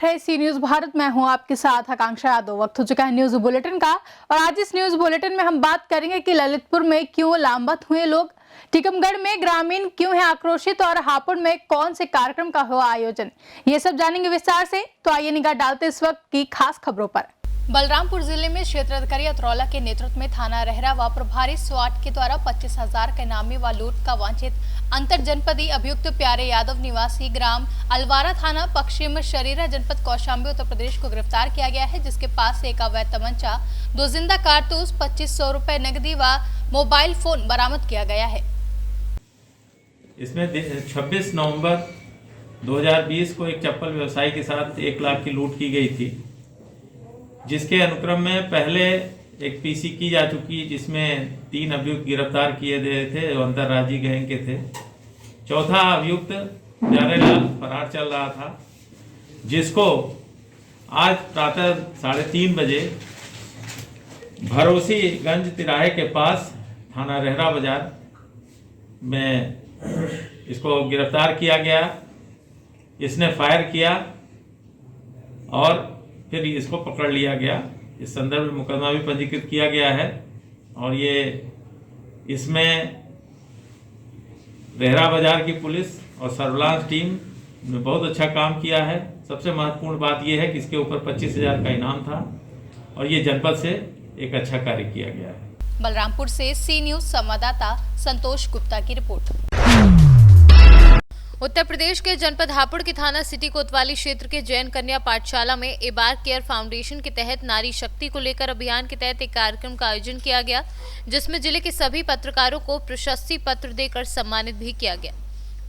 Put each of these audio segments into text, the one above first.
देख रहे सी न्यूज भारत। मैं हूं आपके साथ आकांक्षा यादव। वक्त हो चुका है न्यूज बुलेटिन का और आज इस न्यूज बुलेटिन में हम बात करेंगे कि ललितपुर में क्यों लामबंद हुए लोग, टीकमगढ़ में ग्रामीण क्यों है आक्रोशित और हापुड़ में कौन से कार्यक्रम का हुआ आयोजन, ये सब जानेंगे विस्तार से। तो आइए निगाह डालते इस वक्त की खास खबरों पर। बलरामपुर जिले में क्षेत्राधिकारी अतरौला के नेतृत्व में थाना रहरा व प्रभारी स्वाट के द्वारा 25,000 के इनामी व लूट का वांछित अंतर जनपदीय अभियुक्त प्यारे यादव निवासी ग्राम अलवारा थाना पश्चिम शरीरा जनपद कौशाम्बी उत्तर प्रदेश को गिरफ्तार किया गया है, जिसके पास से एक अवैध तमंचा, 2 जिंदा कारतूस, 2500 रुपए नकदी व मोबाइल फोन बरामद किया गया है। इसमें 26 नवंबर 2020 को एक चप्पल व्यवसायी के साथ 1 लाख की लूट की गई थी, जिसके अनुक्रम में पहले एक पीसी की जा चुकी, जिसमें 3 अभियुक्त गिरफ्तार किए गए थे जो अंतर्राज्यीय गैंग के थे। चौथा अभियुक्त प्यारेलाल फरार चल रहा था, जिसको आज प्रातः 3:30 बजे भरोसीगंज तिराहे के पास थाना रहरा बाजार में इसको गिरफ्तार किया गया। इसने फायर किया और फिर इसको पकड़ लिया गया। इस संदर्भ में मुकदमा भी पंजीकृत किया गया है और ये इसमें रहरा बाजार की पुलिस और सर्विलांस टीम ने बहुत अच्छा काम किया है। सबसे महत्वपूर्ण बात यह है कि इसके ऊपर 25,000 का इनाम था और ये जनपद से एक अच्छा कार्य किया गया है। बलरामपुर से सी न्यूज संवाददाता संतोष गुप्ता की रिपोर्ट। उत्तर प्रदेश के जनपद हापुड़ के थाना सिटी कोतवाली क्षेत्र के जैन कन्या पाठशाला में एबार केयर फाउंडेशन के तहत नारी शक्ति को लेकर अभियान के तहत एक कार्यक्रम का आयोजन किया गया, जिसमें जिले के सभी पत्रकारों को प्रशस्ति पत्र देकर सम्मानित भी किया गया।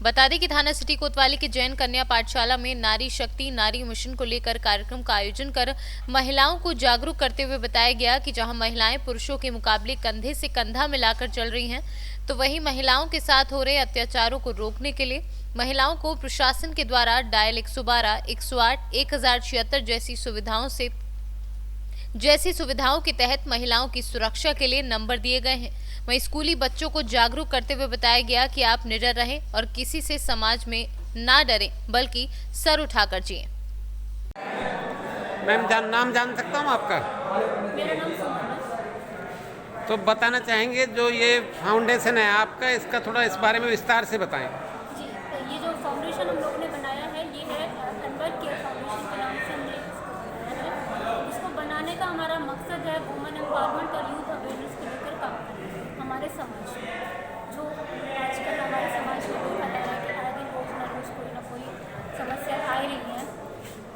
बता दें कि थाना सिटी कोतवाली के जैन कन्या पाठशाला में नारी शक्ति नारी मिशन को लेकर कार्यक्रम का आयोजन कर महिलाओं को जागरूक करते हुए बताया गया कि जहां महिलाएं पुरुषों के मुकाबले कंधे से कंधा मिलाकर चल रही हैं, तो वहीं महिलाओं के साथ हो रहे अत्याचारों को रोकने के लिए महिलाओं को प्रशासन के द्वारा डायल 112, 108, 1076 जैसी सुविधाओं के तहत महिलाओं की सुरक्षा के लिए नंबर दिए गए हैं। वहीं स्कूली बच्चों को जागरूक करते हुए बताया गया कि आप निडर रहें और किसी से समाज में ना डरें, बल्कि सर उठाकर जिएं। मैम नाम जान सकता हूँ आपका? मेरा नाम सुमन है। तो बताना चाहेंगे जो ये फाउंडेशन है आपका, इसका थोड़ा इस बारे में विस्तार से बताएं। जी, ये जो फाउंडेशन हम लोगों ने बनाया है, ये है एम्बर केयर फाउंडेशन के नाम से हमने इसको बनाया है। इसको बनाने का हमारा मकसद है वुमेन एम्पावरमेंट और यूथ अवेयरनेस को लेकर काम करना हमारे समाज में। जो आजकल हमारे समाज में देखा जा रहा है कि आए दिन रोज ना कोई समस्या आ ही रही है,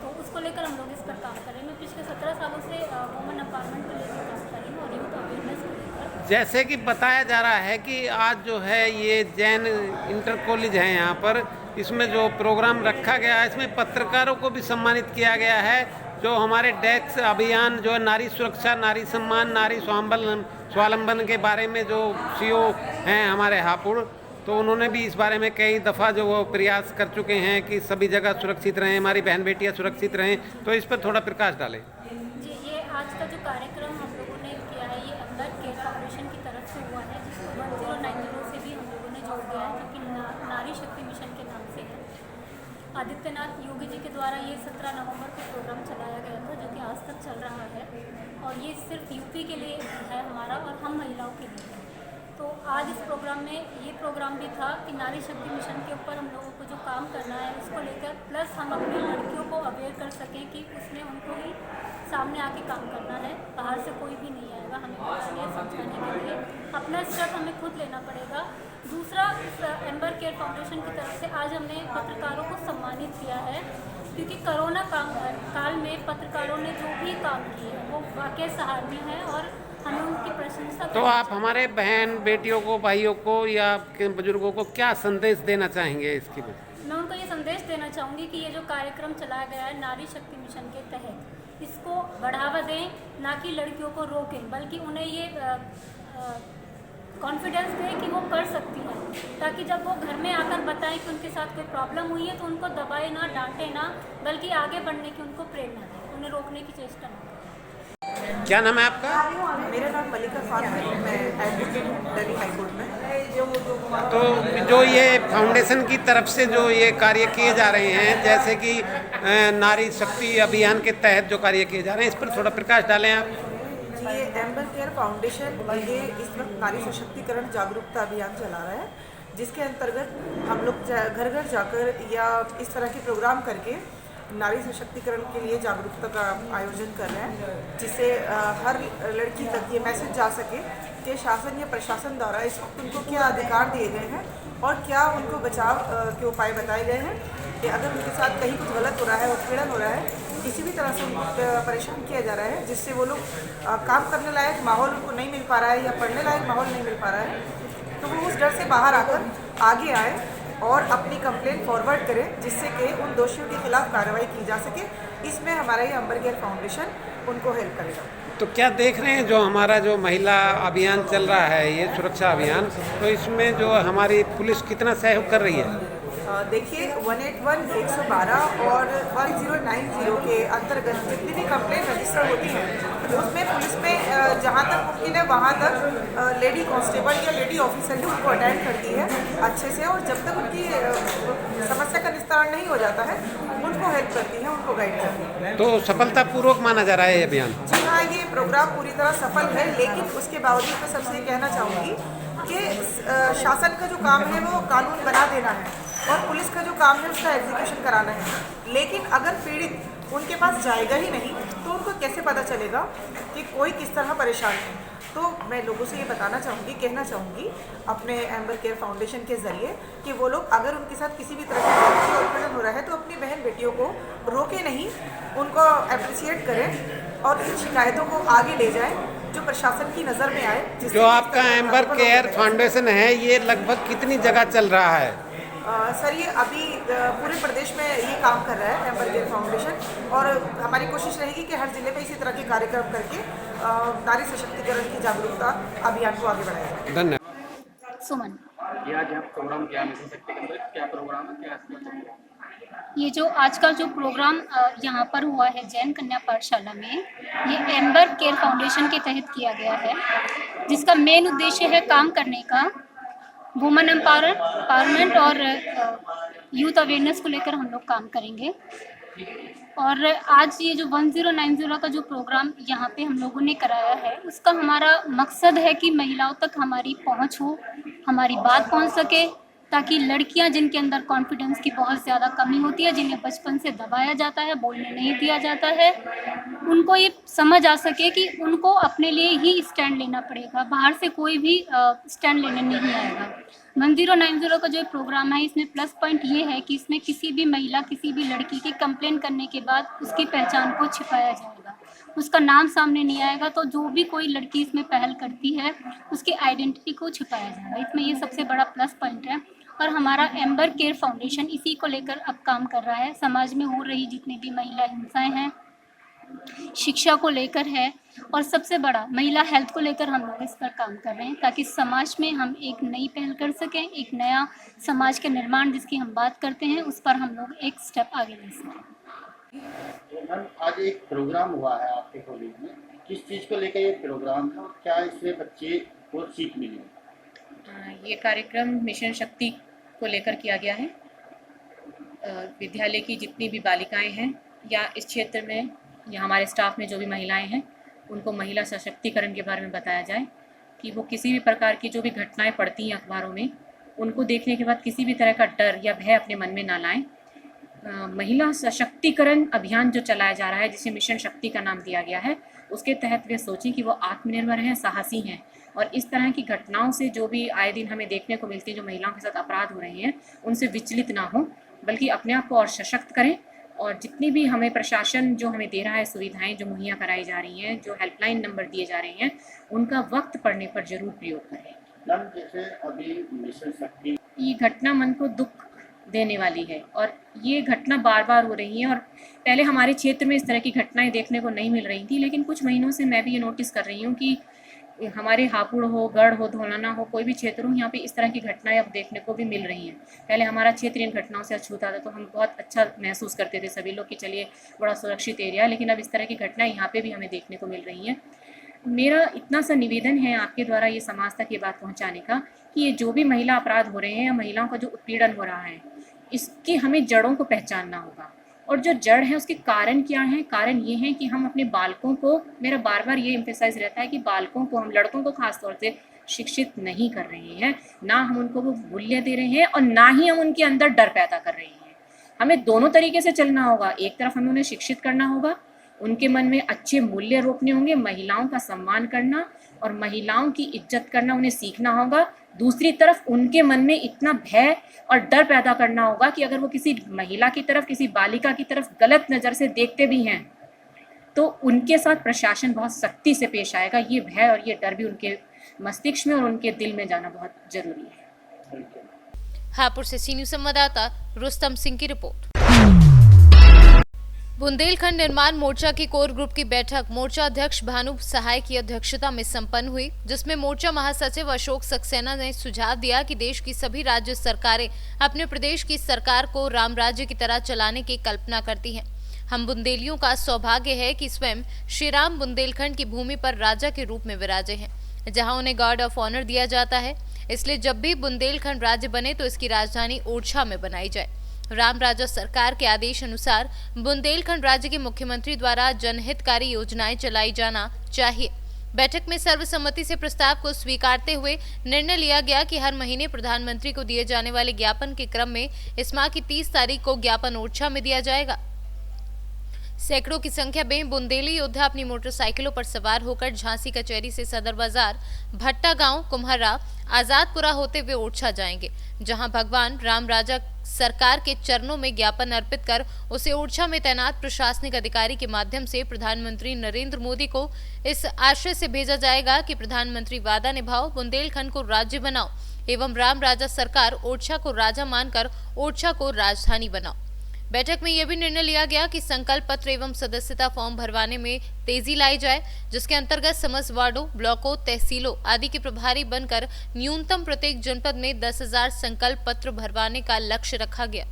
तो उसको लेकर हम लोग इस पर काम कर रहे हैं। मैं पिछले 17 सालों से वुमेन एम्पावरमेंट को लेकर काम कर रही हूँ और यूथ अवेयरनेस को लेकर। जैसे कि बताया जा रहा है कि आज जो है ये जैन इंटर कॉलेज है, यहाँ पर इसमें जो प्रोग्राम रखा गया है, इसमें पत्रकारों को भी सम्मानित किया गया है। जो हमारे डेस्क अभियान जो है नारी सुरक्षा, नारी सम्मान, नारी स्वावलंबन के बारे में जो सीओ हैं हमारे हापुड़, तो उन्होंने भी इस बारे में कई दफ़ा जो वो प्रयास कर चुके हैं कि सभी जगह सुरक्षित रहें, हमारी बहन बेटियां सुरक्षित रहें। तो इस पर थोड़ा प्रकाश डालें। जी, ये आज का जो कार्यक्रम हम लोगों ने किया है, ये एम्बर केयर फाउंडेशन की तरफ से हुआ है, जिसको 1090 से भी हम लोगों ने जोड़ दिया है, जो कि नारी शक्ति मिशन के नाम से है। आदित्यनाथ योगी जी के द्वारा ये 17 नवंबर को प्रोग्राम चलाया गया था, जो कि आज तक चल रहा है और ये सिर्फ यूपी के लिए है हमारा और हम महिलाओं के लिए है। तो आज इस प्रोग्राम में ये प्रोग्राम भी था कि नारी शक्ति मिशन के ऊपर हम लोगों को जो काम करना है उसको लेकर, प्लस हम अपनी लड़कियों को अवेयर कर सकें कि उसमें उनको ही सामने आके काम करना है, बाहर से कोई भी नहीं आएगा हमें बताने समझाने के लिए। अपना स्टेप हमें खुद लेना पड़ेगा। दूसरा, एम्बर केयर फाउंडेशन की तरफ से आज हमने पत्रकारों को सम्मानित किया है, क्योंकि कोरोना काल में पत्रकारों ने जो भी काम किए हैं वो वाकई सराहनीय है और हमें उनकी प्रशंसा। तो आप हमारे बहन बेटियों को, भाइयों को या बुजुर्गों को क्या संदेश देना चाहेंगे इसकी वजह? मैं उनको ये संदेश देना चाहूँगी कि ये जो कार्यक्रम चलाया गया है नारी शक्ति मिशन के तहत, इसको बढ़ावा दें, ना कि लड़कियों को रोकें, बल्कि उन्हें ये कॉन्फिडेंस दें कि वो कर सकती हैं, ताकि जब वो घर में आकर बताएं कि उनके साथ कोई प्रॉब्लम हुई है तो उनको दबाए ना, डांटे ना, बल्कि आगे बढ़ने की उनको प्रेरणा दें, उन्हें रोकने की चेष्टा ना करें। क्या नाम है आपका? मेरा नाम मलिका खान है, मैं एडवोकेट हूँ दिल्ली हाई कोर्ट में। तो जो ये फाउंडेशन की तरफ से जो ये कार्य किए जा रहे हैं, जैसे कि नारी शक्ति अभियान के तहत जो कार्य किए जा रहे हैं, इस पर थोड़ा प्रकाश डालें आप। जी, ये एम्बर केयर फाउंडेशन ये इस वक्त नारी सशक्तिकरण जागरूकता अभियान चला रहा है, जिसके अंतर्गत हम लोग घर घर जाकर या इस तरह के प्रोग्राम करके नारी सशक्तिकरण के लिए जागरूकता का आयोजन कर रहे हैं, जिससे हर लड़की तक ये मैसेज जा सके कि शासन या प्रशासन द्वारा इस वक्त उनको क्या अधिकार दिए गए हैं और क्या उनको बचाव के उपाय बताए गए हैं कि अगर उनके साथ कहीं कुछ गलत हो रहा है, उत्पीड़न हो रहा है, किसी भी तरह से उनको परेशान किया जा रहा है, जिससे वो लोग काम करने लायक माहौल उनको नहीं मिल पा रहा है या पढ़ने लायक माहौल नहीं मिल पा रहा है, तो वो उस डर से बाहर आकर आगे आए और अपनी कंप्लेंट फॉरवर्ड करें, जिससे कि उन दोषियों के खिलाफ कार्रवाई की जा सके। इसमें हमारा ये एम्बर केयर फाउंडेशन उनको हेल्प करेगा। तो क्या देख रहे हैं जो हमारा जो महिला अभियान चल रहा है, ये सुरक्षा अभियान, तो इसमें जो हमारी पुलिस कितना सहयोग कर रही है? देखिए 181, 112 और 1090 के अंतर्गत जितनी भी कंप्लेंट रजिस्टर होती हैं, उसमें पुलिस में जहाँ तक मुमकिन है वहाँ तक लेडी कांस्टेबल या लेडी ऑफिसर ही उनको अटेंड करती है अच्छे से, और जब तक उनकी समस्या का निस्तारण नहीं हो जाता है उनको हेल्प करती है, उनको गाइड करती है। तो सफलतापूर्वक माना जा रहा है ये अभियान? जी हाँ, ये प्रोग्राम पूरी तरह सफल है, लेकिन उसके बावजूद मैं सबसे कहना चाहूँगी कि शासन का जो काम है वो कानून बना देना है और पुलिस का जो काम है उसका एग्जीक्यूशन कराना है। लेकिन अगर पीड़ित उनके पास जाएगा ही नहीं तो उनको कैसे पता चलेगा कि कोई किस तरह परेशान है? तो मैं लोगों से ये बताना चाहूँगी, कहना चाहूँगी अपने एम्बर केयर फाउंडेशन के ज़रिए कि वो लोग अगर उनके साथ किसी भी तरह का उत्पीड़न हो रहा है तो अपनी बहन बेटियों को रोके नहीं, उनको अप्रिशिएट करें और इन शिकायतों को आगे ले जाएं जो प्रशासन की नज़र में आए। जो आपका एम्बर केयर फाउंडेशन है, ये लगभग कितनी जगह चल रहा है? सर, ये अभी पूरे प्रदेश में ये काम कर रहा है एम्बर केयर फाउंडेशन, और हमारी कोशिश रहेगी कि हर जिले में इसी तरह के कार्यक्रम करके नारी सशक्तिकरण की जागरूकता अभियान को आगे बढ़ाया जाए। धन्यवाद। सुमन, ये आज यहाँ प्रोग्राम क्या क्या प्रोग्राम है, क्या ये जो आज का जो प्रोग्राम यहाँ पर हुआ है जैन कन्या पाठशाला में, ये एम्बर केयर फाउंडेशन के तहत किया गया है, जिसका मेन उद्देश्य है काम करने का वुमेन एम्पावरमेंट और यूथ अवेयरनेस को लेकर हम लोग काम करेंगे। और आज ये जो 1090 का जो प्रोग्राम यहाँ पे हम लोगों ने कराया है, उसका हमारा मकसद है कि महिलाओं तक हमारी पहुँच हो, हमारी बात पहुँच सके, ताकि लड़कियां जिनके अंदर कॉन्फिडेंस की बहुत ज़्यादा कमी होती है, जिन्हें बचपन से दबाया जाता है, बोलने नहीं दिया जाता है, उनको ये समझ आ सके कि उनको अपने लिए ही स्टैंड लेना पड़ेगा, बाहर से कोई भी स्टैंड लेने नहीं आएगा। 1090 का जो प्रोग्राम है, इसमें प्लस पॉइंट ये है कि इसमें किसी भी महिला, किसी भी लड़की की कंप्लेन करने के बाद उसकी पहचान को छिपाया जाएगा, उसका नाम सामने नहीं आएगा, तो जो भी कोई लड़की इसमें पहल करती है उसकी आइडेंटिटी को छिपाया जाएगा। इसमें ये सबसे बड़ा प्लस पॉइंट है। और हमारा एम्बर केयर फाउंडेशन इसी को लेकर अब काम कर रहा है। समाज में हो रही जितनी भी महिला हिंसाएं हैं, शिक्षा को लेकर है, और सबसे बड़ा महिला हेल्थ को लेकर हम लोग इस पर काम कर रहे हैं, ताकि समाज में हम एक नई पहल कर सकें, एक नया समाज के निर्माण जिसकी हम बात करते हैं, उस पर हम लोग एक स्टेप आगे ले सकें। मैम, आज एक प्रोग्राम हुआ है आपके कॉलेज में, किस चीज़ को लेकर ये प्रोग्राम था और क्या इससे बच्चे को सीख मिली? ये कार्यक्रम मिशन शक्ति को लेकर किया गया है। विद्यालय की जितनी भी बालिकाएं हैं या इस क्षेत्र में या हमारे स्टाफ में जो भी महिलाएं हैं, उनको महिला सशक्तिकरण के बारे में बताया जाए कि वो किसी भी प्रकार की जो भी घटनाएं पढ़ती हैं अखबारों में, उनको देखने के बाद किसी भी तरह का डर या भय अपने मन में ना लाएं। महिला सशक्तिकरण अभियान जो चलाया जा रहा है, जिसे मिशन शक्ति का नाम दिया गया है, उसके तहत वे सोचें कि वो आत्मनिर्भर हैं, साहसी हैं, और इस तरह की घटनाओं से जो भी आए दिन हमें देखने को मिलती है, जो महिलाओं के साथ अपराध हो रहे हैं, उनसे विचलित ना हो, बल्कि अपने आप को और सशक्त करें। और जितनी भी हमें प्रशासन जो हमें दे रहा है सुविधाएं जो मुहैया कराई जा रही हैं, जो हेल्पलाइन नंबर दिए जा रहे हैं, उनका वक्त पड़ने पर जरूर प्रयोग करें। मैम, जैसे अभी मिशन शक्ति, ये घटना मन को दुख देने वाली है और ये घटना बार बार हो रही है, और पहले हमारे क्षेत्र में इस तरह की घटनाएं देखने को नहीं मिल रही थी, लेकिन कुछ महीनों से मैं भी ये नोटिस कर रही हूँ कि हमारे हापुड़ हो, गढ़ हो, धौलाना हो, कोई भी क्षेत्र हो, यहाँ पे इस तरह की घटनाएं अब देखने को भी मिल रही हैं। पहले हमारा क्षेत्र इन घटनाओं से अछूता था, तो हम बहुत अच्छा महसूस करते थे सभी लोग कि चलिए बड़ा सुरक्षित एरिया है, लेकिन अब इस तरह की घटनाएं यहाँ पे भी हमें देखने को मिल रही हैं। मेरा इतना सा निवेदन है आपके द्वारा ये समाज तक ये बात पहुँचाने का कि ये जो भी महिला अपराध हो रहे हैं या महिलाओं का जो उत्पीड़न हो रहा है, इसकी हमें जड़ों को पहचानना होगा। और जो जड़ है उसके कारण क्या है? कारण ये है कि हम अपने बालकों को, मेरा बार बार ये एम्फेसाइज रहता है कि बालकों को, हम लड़कों को खास तौर से शिक्षित नहीं कर रहे हैं, ना हम उनको वो मूल्य दे रहे हैं और ना ही हम उनके अंदर डर पैदा कर रहे हैं। हमें दोनों तरीके से चलना होगा। एक तरफ हमें उन्हें शिक्षित करना होगा, उनके मन में अच्छे मूल्य रोपने होंगे, महिलाओं का सम्मान करना और महिलाओं की इज्जत करना उन्हें सीखना होगा। दूसरी तरफ उनके मन में इतना भय और डर पैदा करना होगा कि अगर वो किसी महिला की तरफ, किसी बालिका की तरफ गलत नज़र से देखते भी हैं तो उनके साथ प्रशासन बहुत सख्ती से पेश आएगा। ये भय और ये डर भी उनके मस्तिष्क में और उनके दिल में जाना बहुत जरूरी है। हापुड़ से सी न्यूज़ संवाददाता रुस्तम सिंह की रिपोर्ट। बुंदेलखंड निर्माण मोर्चा की कोर ग्रुप की बैठक मोर्चा अध्यक्ष भानु सहाय की अध्यक्षता में संपन्न हुई, जिसमें मोर्चा महासचिव अशोक सक्सेना ने सुझाव दिया कि देश की सभी राज्य सरकारें अपने प्रदेश की सरकार को राम राज्य की तरह चलाने की कल्पना करती हैं। हम बुंदेलियों का सौभाग्य है कि स्वयं श्री राम बुंदेलखंड की भूमि पर राजा के रूप में विराजे हैं, जहां उन्हें गार्ड ऑफ ऑनर दिया जाता है। इसलिए जब भी बुंदेलखंड राज्य बने तो इसकी राजधानी ओरछा में बनाई जाए। राम राजा सरकार के आदेश अनुसार बुंदेलखंड राज्य के मुख्यमंत्री द्वारा जनहितकारी योजनाएं चलाई जाना चाहिए। बैठक में सर्वसम्मति से प्रस्ताव को स्वीकारते हुए निर्णय लिया गया कि हर महीने प्रधानमंत्री को दिए जाने वाले ज्ञापन के क्रम में इस माह की 30 तारीख को ज्ञापन ओरछा में दिया जाएगा। सैकड़ों की संख्या में बुंदेली योद्धा अपनी मोटरसाइकिलों पर सवार होकर झांसी कचहरी से सदर बाजार, भट्टा गांव, कुम्हरा, आजादपुरा होते हुए ओरछा जाएंगे, जहां भगवान राम राजा सरकार के चरणों में ज्ञापन अर्पित कर उसे ओरछा में तैनात प्रशासनिक अधिकारी के माध्यम से प्रधानमंत्री नरेंद्र मोदी को इस आशय से भेजा जाएगा कि प्रधानमंत्री वादा निभाओ, बुंदेलखंड को राज्य बनाओ एवं राम राजा सरकार ओरछा को राजा मानकर ओरछा को राजधानी बनाओ। बैठक में यह भी निर्णय लिया गया कि संकल्प पत्र एवं सदस्यता फॉर्म भरवाने में तेजी लाई जाए, जिसके अंतर्गत समस्त वार्डों, ब्लॉकों, तहसीलों आदि के प्रभारी बनकर न्यूनतम प्रत्येक जनपद में 10,000 संकल्प पत्र भरवाने का लक्ष्य रखा गया।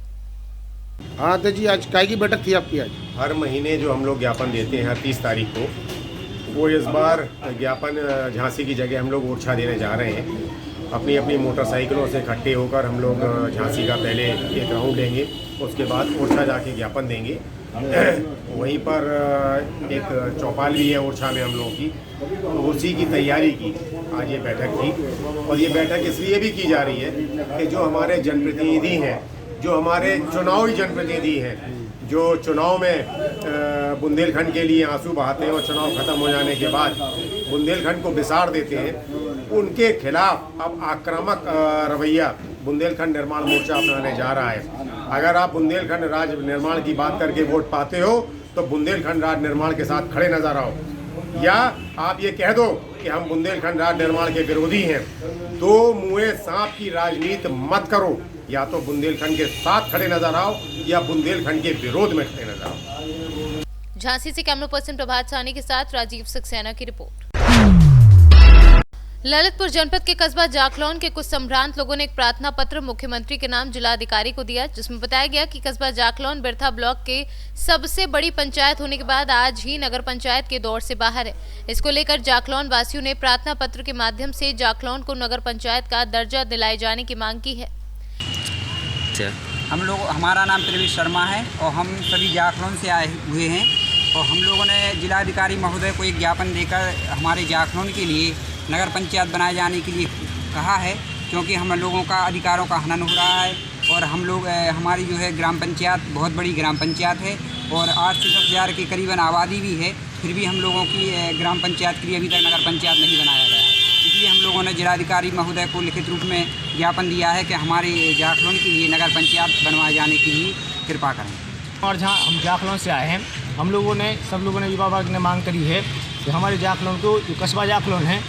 हाँ तो जी, आज काय की बैठक थी आपकी? आज हर महीने जो हम लोग ज्ञापन देते हैं 30 तारीख को, वो इस बार ज्ञापन झांसी की जगह हम लोग ओरछा देने जा रहे हैं। अपनी अपनी मोटरसाइकिलों से इकट्ठे होकर हम लोग झांसी का पहले एक राउंड लेंगे, उसके बाद ओरछा जाके ज्ञापन देंगे। वहीं पर एक चौपाल भी है ओरछा में हम लोगों की, उसी की तैयारी की आज ये बैठक थी। और ये बैठक इसलिए भी की जा रही है कि जो हमारे जनप्रतिनिधि हैं, जो हमारे चुनावी जनप्रतिनिधि हैं, जो चुनाव में बुंदेलखंड के लिए आंसू बहाते हैं और चुनाव खत्म हो जाने के बाद बुंदेलखंड को बिसार देते हैं, उनके खिलाफ अब आक्रामक रवैया बुंदेलखंड निर्माण मोर्चा अपनाने जा रहा है। अगर आप बुंदेलखंड राज्य निर्माण की बात करके वोट पाते हो तो बुंदेलखंड राज्य निर्माण के साथ खड़े नजर आओ, या आप ये कह दो कि हम बुंदेलखंड राज्य निर्माण के विरोधी हैं। दो मुँहे सांप की राजनीति मत करो, या तो बुंदेलखंड के साथ खड़े नजर आओ या बुंदेलखंड के विरोध में खड़े नजर आओ। झांसी से कैमरा पर्सन प्रभात साहनी के साथ राजीव सक्सेना की रिपोर्ट। ललितपुर जनपद के कस्बा जाखलौन के कुछ संभ्रांत लोगों ने एक प्रार्थना पत्र मुख्यमंत्री के नाम जिलाधिकारी को दिया, जिसमें बताया गया कि कस्बा जाखलौन बिरथा ब्लॉक के सबसे बड़ी पंचायत होने के बाद आज ही नगर पंचायत के दौर से बाहर है। इसको लेकर जाखलौन वासियों ने प्रार्थना पत्र के माध्यम से जाखलौन को नगर पंचायत का दर्जा दिलाए जाने की मांग की है। हमारा नाम प्रवीण शर्मा है और हम सभी जाखलौन से आए हुए हैं और हम लोगों ने जिलाधिकारी महोदय को एक ज्ञापन देकर हमारे जाखलौन के लिए नगर पंचायत बनाए जाने के लिए कहा है, क्योंकि हम लोगों का अधिकारों का हनन हो रहा है। और हम लोग हमारी जो है ग्राम पंचायत बहुत बड़ी ग्राम पंचायत है और 8 से 10 हज़ार की करीबन आबादी भी है, फिर भी हम लोगों की ग्राम पंचायत के लिए अभी तक नगर पंचायत नहीं बनाया गया है। इसलिए हम लोगों ने जिलाधिकारी महोदय को लिखित रूप में ज्ञापन दिया है कि हमारे जाखलौन के लिए नगर पंचायत बनवाए जाने के लिए कृपा करें। और जहाँ हम जाखलौन से आए हैं, हम लोगों ने सब लोगों ने युवा वर्ग ने मांग करी है कि हमारे जाखलौन को, जो कस्बा जाखलौन है,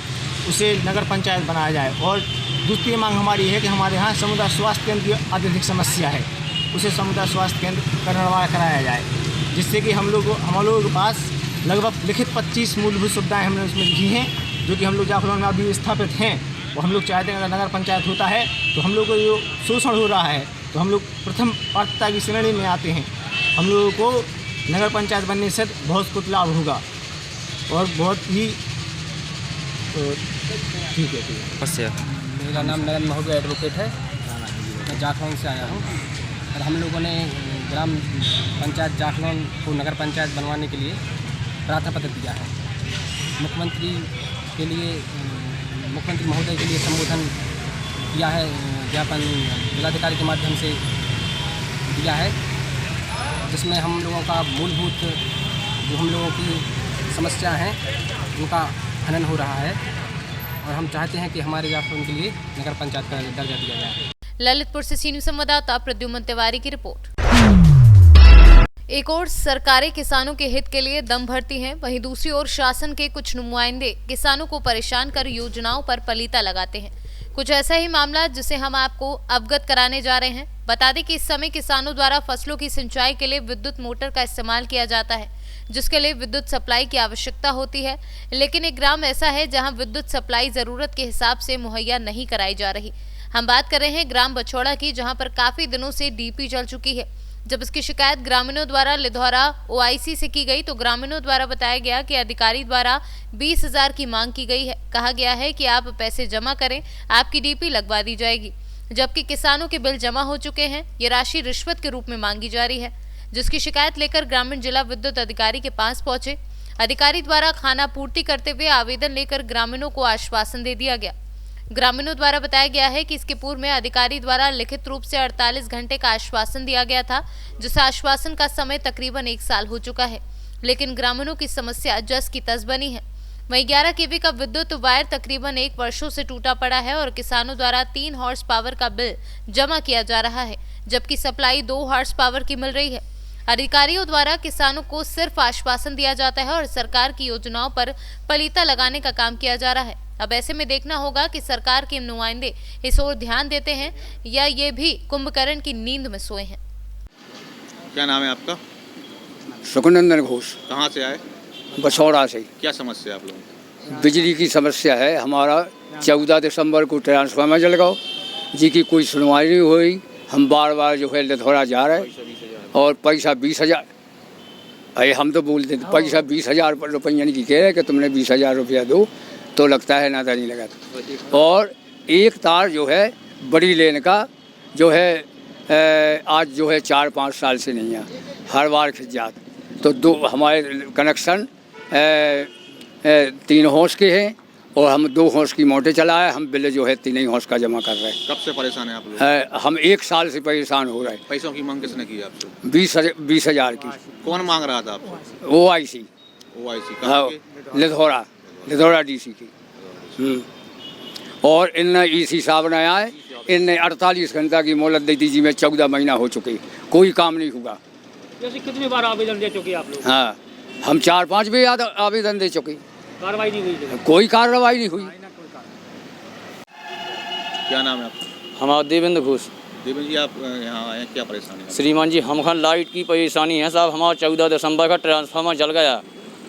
उसे नगर पंचायत बनाया जाए। और दूसरी मांग हमारी है कि हमारे यहाँ समुदाय स्वास्थ्य केंद्र की अत्यधिक समस्या है, उसे समुदाय स्वास्थ्य केंद्र का निर्माण कराया जाए, जिससे कि हम लोगों के पास लगभग लिखित 25 मूलभूत सुविधाएं हमने उसमें लिखी हैं जो कि हम लोग जाखलौन में अभी स्थापित हैं, वो हम लोग चाहते हैं अगर नगर पंचायत होता है तो हम लोग को जो शोषण हो रहा है तो हम लोग प्रथम पात्रता की श्रेणी में आते हैं। हम लोगों को नगर पंचायत बनने से बहुत कुछ लाभ होगा और बहुत ही ठीक है। मेरा नाम नरेंद्र महोदय एडवोकेट है, मैं जाखलौन से आया हूँ और हम लोगों ने ग्राम पंचायत जाखलौन को नगर पंचायत बनवाने के लिए प्रार्थना पत्र दिया है। मुख्यमंत्री महोदय के लिए संबोधन किया है, ज्ञापन जिलाधिकारी के माध्यम से दिया है, जिसमें हम लोगों का मूलभूत जो हम लोगों की समस्या हैं उनका हनन हो रहा है और हम चाहते हैं कि हमारे जाखलौन के लिए नगर पंचायत का दर्जा दिया जाए। ललितपुर से सी न्यूज़ संवाददाता प्रद्युमन तिवारी की रिपोर्ट। एक ओर सरकारें किसानों के हित के लिए दम भरती हैं, वहीं दूसरी ओर शासन के कुछ नुमाइंदे किसानों को परेशान कर योजनाओं पर पलीता लगाते हैं। कुछ ऐसा ही मामला जिसे हम आपको अवगत कराने जा रहे हैं। बता दें कि इस समय किसानों द्वारा फसलों की सिंचाई के लिए विद्युत मोटर का इस्तेमाल किया जाता है, जिसके लिए विद्युत सप्लाई की आवश्यकता होती है। लेकिन एक ग्राम ऐसा है जहां विद्युत सप्लाई जरूरत के हिसाब से मुहैया नहीं कराई जा रही। हम बात कर रहे हैं ग्राम बछौड़ा की, जहां पर काफी दिनों से डीपी जल चुकी है। जब इसकी शिकायत ग्रामीणों द्वारा लिधौरा OIC से की गई तो ग्रामीणों द्वारा बताया गया कि अधिकारी द्वारा 20,000 की मांग की गई है। कहा गया है कि आप पैसे जमा करें, आपकी डीपी लगवा दी जाएगी। जबकि किसानों के बिल जमा हो चुके हैं, ये राशि रिश्वत के रूप में मांगी जा रही है, जिसकी शिकायत लेकर ग्रामीण जिला विद्युत अधिकारी के पास पहुंचे। अधिकारी द्वारा खाना पूर्ति करते हुए आवेदन लेकर ग्रामीणों को आश्वासन दे दिया गया। ग्रामीणों द्वारा बताया गया है कि इसके पूर्व में अधिकारी द्वारा लिखित रूप से 48 घंटे का आश्वासन दिया गया था, जिस आश्वासन का समय तकरीबन 1 साल हो चुका है। लेकिन ग्रामीणों की समस्या जस की तस बनी है। वहीं 11 kV का विद्युत वायर तकरीबन 1 वर्षों से टूटा पड़ा है और किसानों द्वारा 3 हॉर्स पावर का बिल जमा किया जा रहा है, जबकि सप्लाई 2 हॉर्स पावर की मिल रही है। अधिकारियों द्वारा किसानों को सिर्फ आश्वासन दिया जाता है और सरकार की योजनाओं पर पलीता लगाने का काम किया जा रहा है। अब ऐसे में देखना होगा कि सरकार के नुमाइंदे इस ओर ध्यान देते हैं या ये भी कुंभकर्ण की नींद में सोए हैं। क्या नाम है आपका? सुखनंदन घोष। कहाँ से आए? बछौड़ा से। क्या समस्या है आप लोगों की? बिजली की समस्या है। हमारा 14 दिसंबर को ट्रांसफार्मर जल गया, जी की कोई सुनवाई नहीं हुई। हम बार बार जो है लिधौरा जा रहे हैं और पैसा 20,000, अरे हम तो बोलते थे पैसा 20,000 रुपये की कह रहे कि तुमने 20,000 रुपया दो तो लगता है ना नहीं लगा। और एक तार जो है बड़ी लेन का जो है आज जो है 4-5 साल से नहीं है, हर बार खिंच जाता। तो 2 हमारे कनेक्शन 3 हॉर्स के हैं और हम 2 हॉर्स की मोटर चलाए, हम बिल जो है 3 हॉर्स का जमा कर रहे हैं। कब से परेशान हैं आप लोग? हम 1 साल से परेशान हो रहे हैं। पैसों की मांग किसने की आपसे? 20,000 की। कौन मांग रहा था आपसे? OIC। हाँ, लिधौरा DC की। और इनने EC साहब ने आए, इनने 48 घंटा की मोहलत दी थी, जी में 14 महीना हो चुके, कोई काम नहीं हुआ। जैसे कितनी बार आवेदन दे चुके आप लोग? हाँ, हम 4-5 भी आवेदन दे चुके, कार्रवाई नहीं हुई। कोई कार्रवाई नहीं हुई। क्या नाम है आपका? हमारा देवेंद्र घोष। देवेंद्र जी, आप यहाँ आए, क्या परेशानी है? श्रीमान जी, हम लाइट की परेशानी है साहब। हमारा 14 दिसंबर का ट्रांसफार्मर जल गया,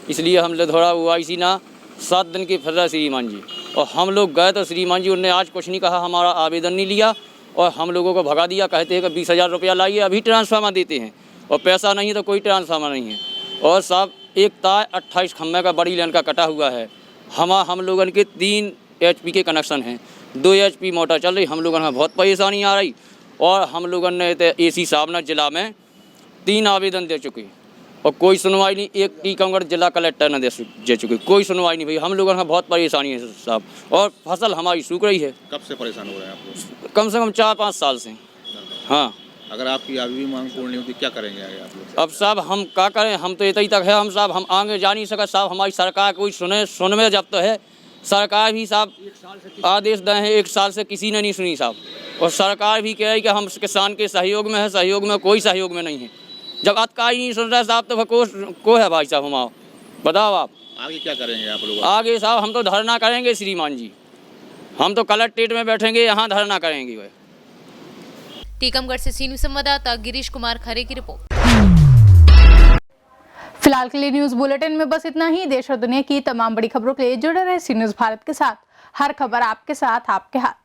इसलिए हम लिधौरा OIC ना 7 दिन की फिर रहे श्रीमान जी। और हम लोग गए तो श्रीमान जी उन्होंने आज कुछ नहीं कहा, हमारा आवेदन नहीं लिया और हम लोगों को भगा दिया। कहते हैं कि 20,000 रुपया लाइए, अभी ट्रांसफार्मर देते हैं, और पैसा नहीं है तो कोई ट्रांसफार्मर नहीं है। और साहब एक तार 28 खम्भे का बड़ी लाइन का कटा हुआ है। हम लोगों के 3 HP के कनेक्शन हैं, 2 HP मोटर चल रही। हम लोगों में बहुत परेशानी आ रही और हम लोगों ने AC साहब ने जिला में 3 आवेदन दे चुके और कोई सुनवाई नहीं। एक टीकमगढ़ जिला कलेक्टर ने दे चुके, कोई सुनवाई नहीं भाई। हम लोगों में बहुत परेशानी है साहब और फसल हमारी सूख रही है। कब से परेशान हो रहे हैं आप लोग? कम से कम 4-5 साल से। हाँ, अगर आपकी अभी भी मांग पूर्ण नहीं होती क्या करेंगे आगे आप लोग? अब साहब हम क्या करें, हम तो इतना ही तक है। हम साहब हम आगे जा नहीं सका साहब। हमारी सरकार कोई सुन में जब तो है, सरकार भी साहब आदेश दे हैं, 1 साल से किसी ने नहीं सुनी साहब। और सरकार भी कह रही कि हम किसान के सहयोग में है, सहयोग में कोई सहयोग में नहीं है। जब अधिकारी नहीं सुन रहे साहब तो को है भाई साहब? हमारा बताओ आप आगे क्या करेंगे आप लोग? आगे साहब हम तो धरना करेंगे श्रीमान जी, हम तो कलेक्ट्रेट में बैठेंगे, यहाँ धरना करेंगे। वह टीकमगढ़ से सी न्यूज़ संवाददाता गिरीश कुमार खरे की रिपोर्ट। फिलहाल के लिए न्यूज बुलेटिन में बस इतना ही। देश और दुनिया की तमाम बड़ी खबरों के लिए जुड़े रहे सी न्यूज भारत के साथ। हर खबर आपके साथ, आपके हाथ।